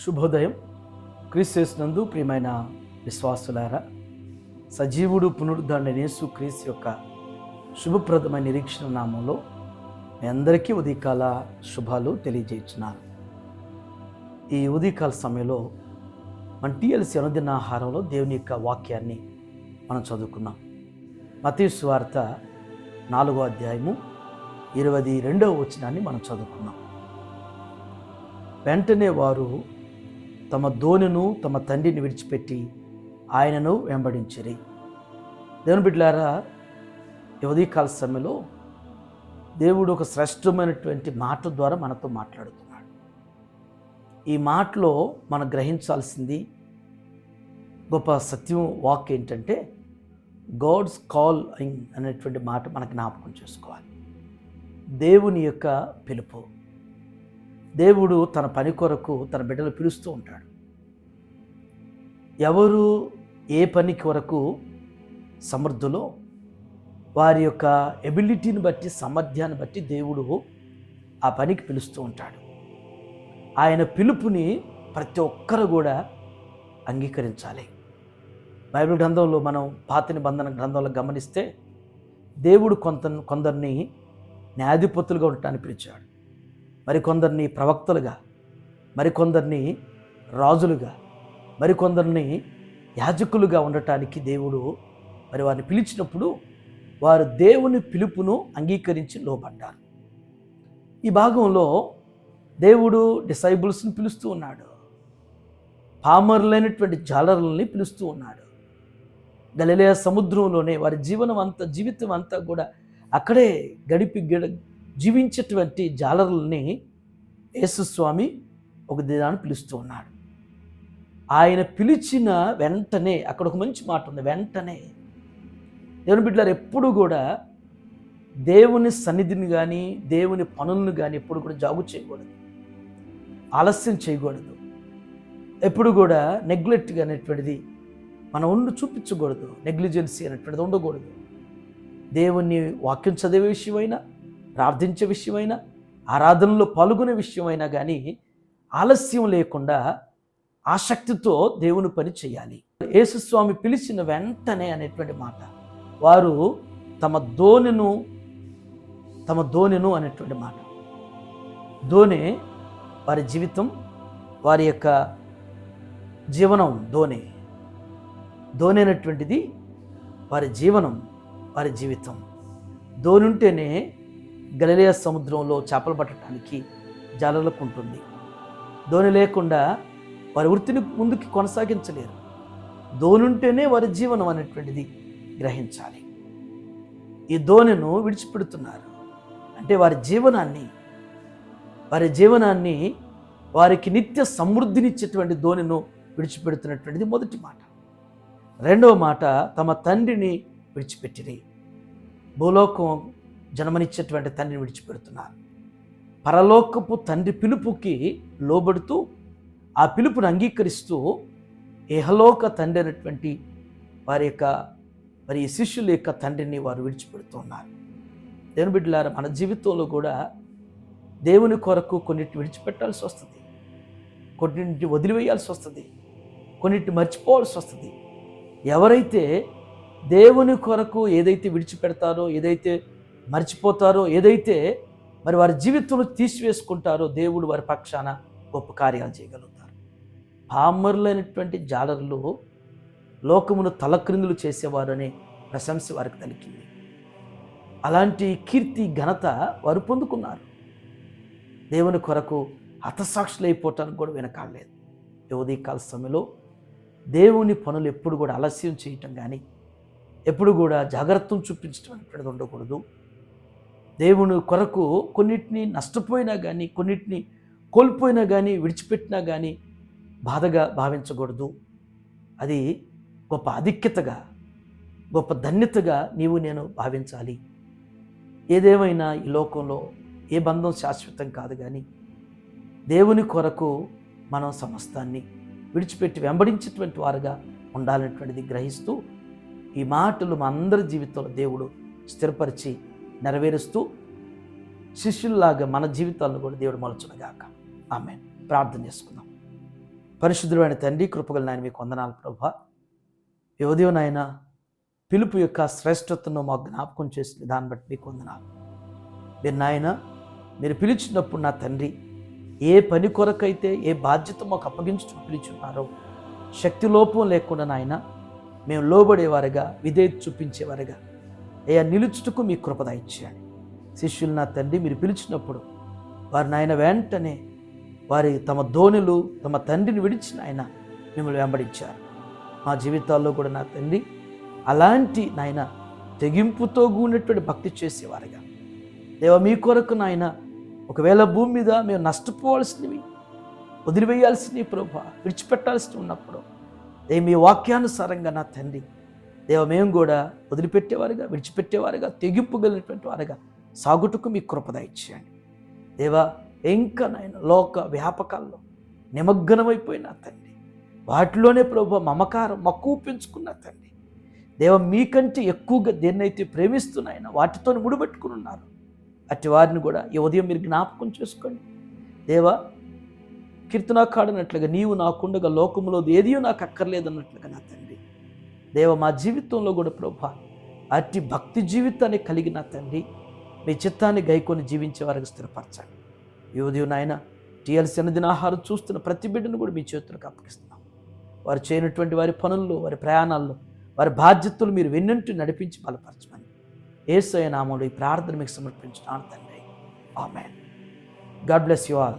శుభోదయం. క్రీస్తునందు ప్రియమైన విశ్వాసులారా, సజీవుడు పునరుద్ధరణ యేసు క్రీస్తు యొక్క శుభప్రదమైన నిరీక్షణ నామంలో మీ అందరికీ ఉదయకాల శుభాలు తెలియజేస్తున్నాను. ఈ ఉదయకాల సమయంలో మన టీఎల్సీ అనుదిన ఆహారంలో దేవుని యొక్క వాక్యాన్ని మనం చదువుకున్నాం. మత్తయి సువార్త 4వ అధ్యాయము 22వ వచనాన్ని మనం చదువుకున్నాం. వెంటనే వారు తమ దోణిను తమ తండ్రిని విడిచిపెట్టి ఆయనను వెంబడించిరి. దేవుని బిడ్డలారా, ఈ ఉదయకాల సమయంలో దేవుడు ఒక శ్రేష్టమైనటువంటి మాట ద్వారా మనతో మాట్లాడుతున్నాడు. ఈ మాటలో మనం గ్రహించాల్సింది గొప్ప సత్యం వాక్ ఏంటంటే, గాడ్స్ కాల్ అనేటువంటి మాట మనకు జ్ఞాపకం చేసుకోవాలి. దేవుని యొక్క పిలుపు. దేవుడు తన పని కొరకు తన బిడ్డలు పిలుస్తూ ఉంటాడు. ఎవరు ఏ పని కొరకు సమర్థులో వారి యొక్క ఎబిలిటీని బట్టి, సామర్థ్యాన్ని బట్టి దేవుడు ఆ పనికి పిలుస్తూ ఉంటాడు. ఆయన పిలుపుని ప్రతి ఒక్కరు కూడా అంగీకరించాలి. బైబిల్ గ్రంథంలో మనం పాత నిబంధన గ్రంథంలో గమనిస్తే దేవుడు కొందరిని న్యాయాధిపతులుగా ఉండటానికి పిలిచాడు, మరికొందరిని ప్రవక్తలుగా, మరికొందరిని రాజులుగా, మరికొందరిని యాజకులుగా ఉండటానికి దేవుడు వారిని పిలిచినప్పుడు వారు దేవుని పిలుపును అంగీకరించి లోబడ్డారు. ఈ భాగంలో దేవుడు డిసైబుల్స్ని పిలుస్తూ ఉన్నాడు, పామరులైనటువంటి జాలరులని పిలుస్తూ ఉన్నాడు. గలిలయ సముద్రంలోనే వారి జీవితం అంతా కూడా అక్కడే గడిపి జీవించేటువంటి జాలరులని యేసుస్వామి ఒక దినాన్ని పిలుస్తూ ఉన్నాడు. ఆయన పిలిచిన వెంటనే అక్కడ ఒక మంచి మాట ఉంది, వెంటనే. దేవుని బిడ్డలారు ఎప్పుడు కూడా దేవుని సన్నిధిని కానీ దేవుని పనులను కానీ ఎప్పుడు కూడా జాగు చేయకూడదు, ఆలస్యం చేయకూడదు. ఎప్పుడు కూడా నెగ్లెక్ట్గా అనేటువంటిది మనం చూపించకూడదు, నెగ్లిజెన్సీ అనేటువంటిది ఉండకూడదు. దేవుని వాక్యం చదివే విషయమైనా, ప్రార్థించే విషయమైనా, ఆరాధనలో పాల్గొనే విషయమైనా కానీ ఆలస్యం లేకుండా ఆసక్తితో దేవుని పని చేయాలి. యేసుస్వామి పిలిచిన వెంటనే అనేటువంటి మాట, వారు తమ దోణెను అనేటువంటి మాట. దోణె వారి జీవితం, వారి యొక్క జీవనం. దోణె అనేటువంటిది వారి జీవనం, వారి జీవితం. దోణి ఉంటేనే గలిలయ సముద్రంలో చేపలు పట్టడానికి జాలర్లకు ఉంటుంది. దోణి లేకుండా వారి వృత్తిని ముందుకు కొనసాగించలేరు. దోణి ఉంటేనే వారి జీవనం అనేటువంటిది గ్రహించాలి. ఈ దోణిను విడిచిపెడుతున్నారు అంటే వారి జీవనాన్ని వారికి నిత్య సమృద్ధినిచ్చేటువంటి దోణిను విడిచిపెడుతున్నటువంటిది మొదటి మాట. రెండవ మాట, తమ తండ్రిని విడిచిపెట్టిరి. భూలోకం జన్మనిచ్చేటువంటి తండ్రిని విడిచిపెడుతున్నారు. పరలోకపు తండ్రి పిలుపుకి లోబడుతూ ఆ పిలుపును అంగీకరిస్తూ ఇహలోక తండ్రి అనేటువంటి వారి శిష్యుల యొక్క తండ్రిని వారు విడిచిపెడుతున్నారు. దేవుని బిడ్డలారా, మన జీవితంలో కూడా దేవుని కొరకు కొన్నిటిని విడిచిపెట్టాల్సి వస్తుంది, కొన్నింటిని వదిలివేయాల్సి వస్తుంది, కొన్నిటిని మర్చిపోవాల్సి వస్తుంది. ఎవరైతే దేవుని కొరకు ఏదైతే విడిచిపెడతారో, ఏదైతే మర్చిపోతారో, ఏదైతే మరి వారి జీవితంలో తీసివేసుకుంటారో, దేవుడు వారి పక్షాన గొప్ప కార్యాలు చేయగలుగుతారు. పామరులైనటువంటి జాలరులు లోకమును తలక్రిందులు చేసేవారు అనే ప్రశంస వారికి దొరికింది. అలాంటి కీర్తి ఘనత వారు పొందుకున్నారు. దేవుని కొరకు హతసాక్షులు అయిపోవటానికి కూడా వెనకాడలేదు. ఉదయకాల సమయంలో దేవుని పనులు ఎప్పుడు కూడా ఆలస్యం చేయటం కానీ, ఎప్పుడు కూడా జాగ్రత్తను చూపించడం అనేటువంటిది ఉండకూడదు. దేవుని కొరకు కొన్నిటిని నష్టపోయినా కానీ, కొన్నిటిని కోల్పోయినా కానీ, విడిచిపెట్టినా కానీ బాధగా భావించకూడదు. అది గొప్ప ఆధిక్యతగా, గొప్ప ధన్యతగా నీవు నేను భావించాలి. ఏదేమైనా ఈ లోకంలో ఏ బంధం శాశ్వతం కాదు, కానీ దేవుని కొరకు మనం సమస్తాన్ని విడిచిపెట్టి వెంబడించేటువంటి వారుగా ఉండాలనేటువంటిది గ్రహిస్తూ ఈ మాటలు మా అందరి జీవితంలో దేవుడు స్థిరపరిచి నెరవేరుస్తూ శిష్యుల్లాగా మన జీవితాలను కూడా దేవుడు మలుచునుగాక. ఆమేన్. ప్రార్థన చేసుకుందాం. పరిశుద్ధుడైన తండ్రి, కృపగల నాయన మీకు వందనాలు ప్రభా. ఈ ఉదయం నాయన పిలుపు యొక్క శ్రేష్టతను మాకు జ్ఞాపకం చేసిన దాన్ని బట్టి మీకు వందనాలు. మీరు నాయన మీరు పిలిచినప్పుడు నా తండ్రి ఏ పని కొరకైతే ఏ బాధ్యత మాకు అప్పగించుకు పిలిచున్నారో శక్తి లోపం లేకుండా నాయన మేము లోబడేవారుగా విధేయత చూపించేవారుగా అయ్యా నిలుచుటకు మీ కృపద ఇచ్చేయండి. శిష్యులు నా తండ్రి మీరు పిలిచినప్పుడు వారు నాయన వెంటనే వారి తమ ధోనులు తమ తండ్రిని విడిచిన ఆయన మిమ్మల్ని వెంబడించారు. మా జీవితాల్లో కూడా నా తండ్రి అలాంటి నాయన తెగింపుతో కూడినటువంటి భక్తి చేసేవారుగా దేవా మీ కొరకు నాయన ఒకవేళ భూమి మీద మేము నష్టపోవాల్సినవి వదిలివేయాల్సినవి ప్రభా విడిచిపెట్టాల్సినవి ఉన్నప్పుడు మీ వాక్యానుసారంగా నా తండ్రి దేవ మేము కూడా వదిలిపెట్టేవారుగా విడిచిపెట్టేవారుగా తెగింపు కలిగినటువంటి వారుగా సాగుటకు మీ కృపద ఇచ్చేయండి దేవా. ఇంకా నాయన లోక వ్యాపకాల్లో నిమగ్నమైపోయిన తండ్రి వాటిలోనే ప్రభు మమకారం మక్కువ పెంచుకున్న తండ్రి దేవ మీకంటే ఎక్కువగా దేన్నైతే ప్రేమిస్తున్నాయన వాటితో ముడిపెట్టుకుని ఉన్నారు అట్టి వారిని కూడా ఈ ఉదయం మీరు జ్ఞాపకం చేసుకోండి దేవా. కీర్తనాకాడనట్లుగా నీవు నాకుండగా లోకములో ఏదీ నాకు అక్కర్లేదన్నట్లుగా నా తండ్రి దేవ మా జీవితంలో కూడా ప్రభా అట్టి భక్తి జీవితాన్ని కలిగిన తండ్రి మీ చిత్తాన్ని గైకొని జీవించే వారికి స్థిరపరచండి. ఈ ఉదయం నాయన టీఎల్సీ దినాహారం చూస్తున్న ప్రతి బిడ్డను కూడా మీ చేతులకు అప్పగిస్తున్నాం. వారు చేయనటువంటి వారి పనుల్లో వారి ప్రయాణాల్లో వారి బాధ్యతలు మీరు వెన్నంటి నడిపించి బలపరచమని యేసయ్య నామములో ఈ ప్రార్థన మీకు సమర్పించున్నాను తండ్రి. Amen. God bless you all.